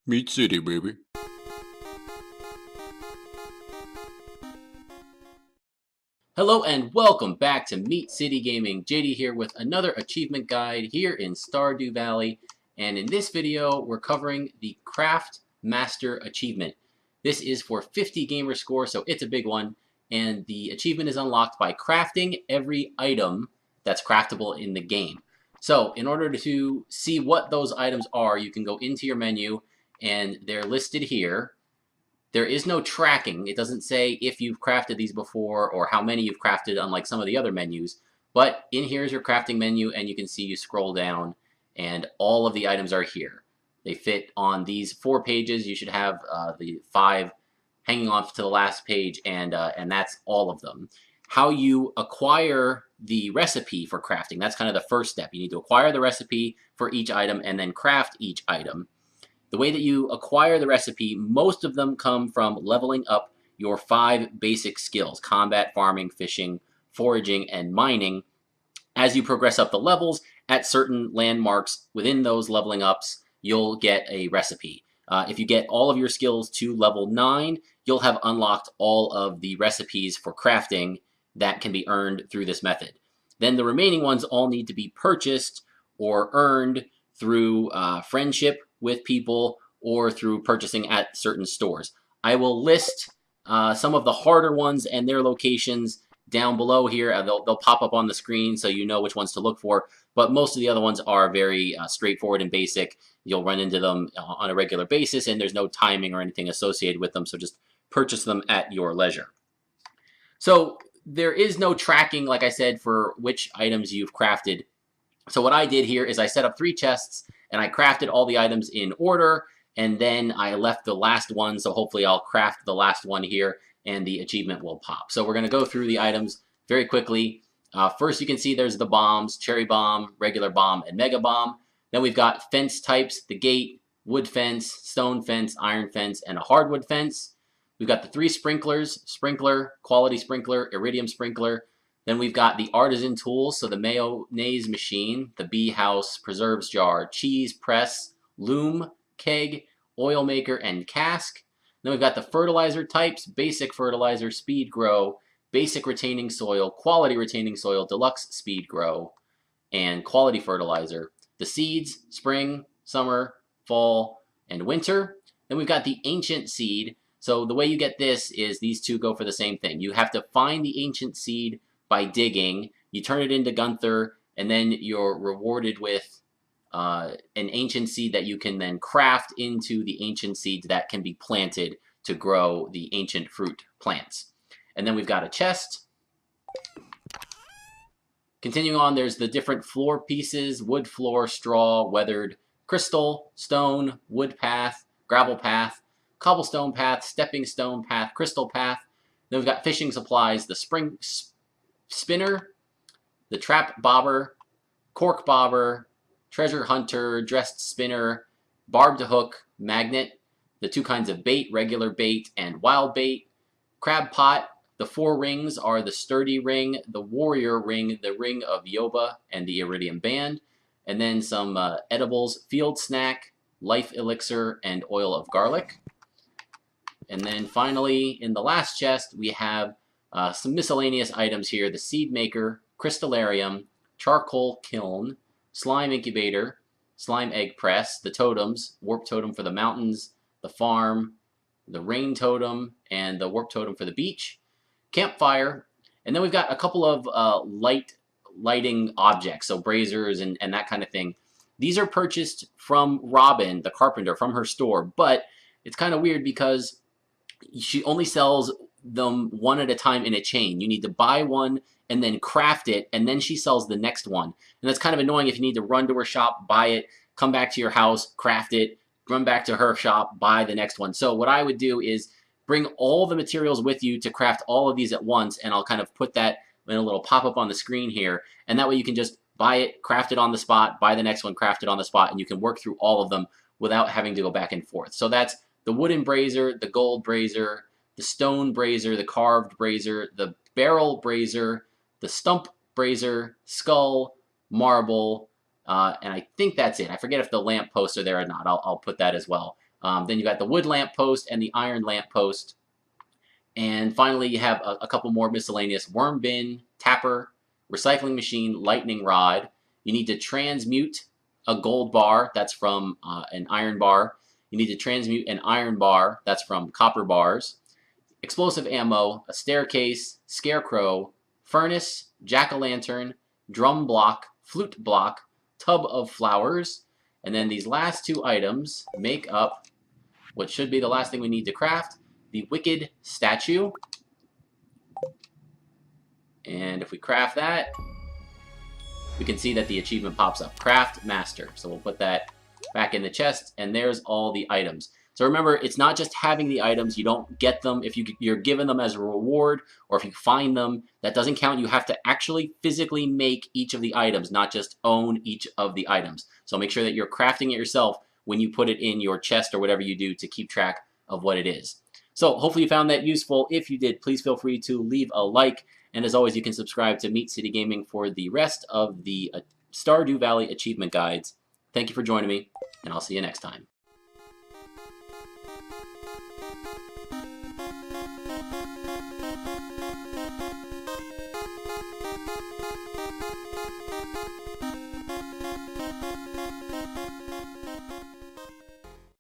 Meat City, baby. Hello and welcome back to Meat City Gaming. JD here with another achievement guide here in Stardew Valley. And in this video, we're covering the Craft Master achievement. This is for 50 gamer score, so it's a big one. And the achievement is unlocked by crafting every item that's craftable in the game. So in order to see what those items are, you can go into your menu and they're listed here. There is no tracking. It doesn't say if you've crafted these before or how many you've crafted, unlike some of the other menus. But in here is your crafting menu, and you can see you scroll down, and all of the items are here. They fit on these 4 pages. You should have the 5 hanging off to the last page, and that's all of them. How you acquire the recipe for crafting, that's kind of the first step. You need to acquire the recipe for each item and then craft each item. The way that you acquire the recipe, most of them come from leveling up your 5 basic skills: combat, farming, fishing, foraging, and mining. As you progress up the levels, at certain landmarks within those leveling ups, you'll get a recipe. If you get all of your skills to level 9, you'll have unlocked all of the recipes for crafting that can be earned through this method. Then the remaining ones all need to be purchased or earned through friendship with people or through purchasing at certain stores. I will list some of the harder ones and their locations down below here. They'll pop up on the screen so you know which ones to look for, but most of the other ones are very straightforward and basic. You'll run into them on a regular basis, and there's no timing or anything associated with them, so just purchase them at your leisure. So there is no tracking, like I said, for which items you've crafted. So what I did here is I set up 3 chests, and I crafted all the items in order, and then I left the last one, so hopefully I'll craft the last one here, and the achievement will pop. So we're going to go through the items very quickly. First, you can see there's the bombs: cherry bomb, regular bomb, and mega bomb. Then we've got fence types: the gate, wood fence, stone fence, iron fence, and a hardwood fence. We've got the 3 sprinklers: sprinkler, quality sprinkler, iridium sprinkler. Then we've got the artisan tools, so the mayonnaise machine, the bee house, preserves jar, cheese press, loom, keg, oil maker, and cask. Then we've got the fertilizer types: basic fertilizer, speed grow, basic retaining soil, quality retaining soil, deluxe speed grow, and quality fertilizer. The seeds: spring, summer, fall, and winter. Then we've got the ancient seed. So the way you get this is these 2 go for the same thing. You have to find the ancient seed by digging. You turn it into Gunther, and then you're rewarded with an ancient seed that you can then craft into the ancient seeds that can be planted to grow the ancient fruit plants. And then we've got a chest. Continuing on, there's the different floor pieces: wood floor, straw, weathered, crystal, stone, wood path, gravel path, cobblestone path, stepping stone path, crystal path. Then we've got fishing supplies: the spring spinner, the trap bobber, cork bobber, treasure hunter, dressed spinner, barbed hook, magnet, the 2 kinds of bait: regular bait and wild bait, crab pot. The 4 rings are the sturdy ring, the warrior ring, the ring of Yoba, and the iridium band. And then some edibles: field snack, life elixir, and oil of garlic. And then finally, in the last chest, we have some miscellaneous items here: the seed maker, crystallarium, charcoal kiln, slime incubator, slime egg press, the totems: warp totem for the mountains, the farm, the rain totem, and the warp totem for the beach, campfire. And then we've got a couple of lighting objects, so braziers and that kind of thing. These are purchased from Robin, the carpenter, from her store, but it's kind of weird because she only sells them one at a time in a chain. You need to buy one and then craft it, and then she sells the next one. And that's kind of annoying if you need to run to her shop, buy it, come back to your house, craft it, run back to her shop, buy the next one. So what I would do is bring all the materials with you to craft all of these at once, and I'll kind of put that in a little pop-up on the screen here, and that way you can just buy it, craft it on the spot, buy the next one, craft it on the spot, and you can work through all of them without having to go back and forth. So that's the wooden brazier, the gold brazier, the stone brazier, the carved brazier, the barrel brazier, the stump brazier, skull, marble, and I think that's it. I forget if the lamp posts are there or not. I'll put that as well. Then you got the wood lamp post and the iron lamp post. And finally, you have a couple more miscellaneous: worm bin, tapper, recycling machine, lightning rod. You need to transmute a gold bar, that's from an iron bar. You need to transmute an iron bar, that's from copper bars. Explosive ammo, a staircase, scarecrow, furnace, jack-o'-lantern, drum block, flute block, tub of flowers. And then these last two items make up what should be the last thing we need to craft: the wicked statue. And if we craft that, we can see that the achievement pops up, Craft Master. So we'll put that back in the chest, and there's all the items. So remember, it's not just having the items. You don't get them if you're given them as a reward, or if you find them. That doesn't count. You have to actually physically make each of the items, not just own each of the items. So make sure that you're crafting it yourself when you put it in your chest or whatever you do to keep track of what it is. So hopefully you found that useful. If you did, please feel free to leave a like. And as always, you can subscribe to Meat City Gaming for the rest of the Stardew Valley achievement guides. Thank you for joining me, and I'll see you next time.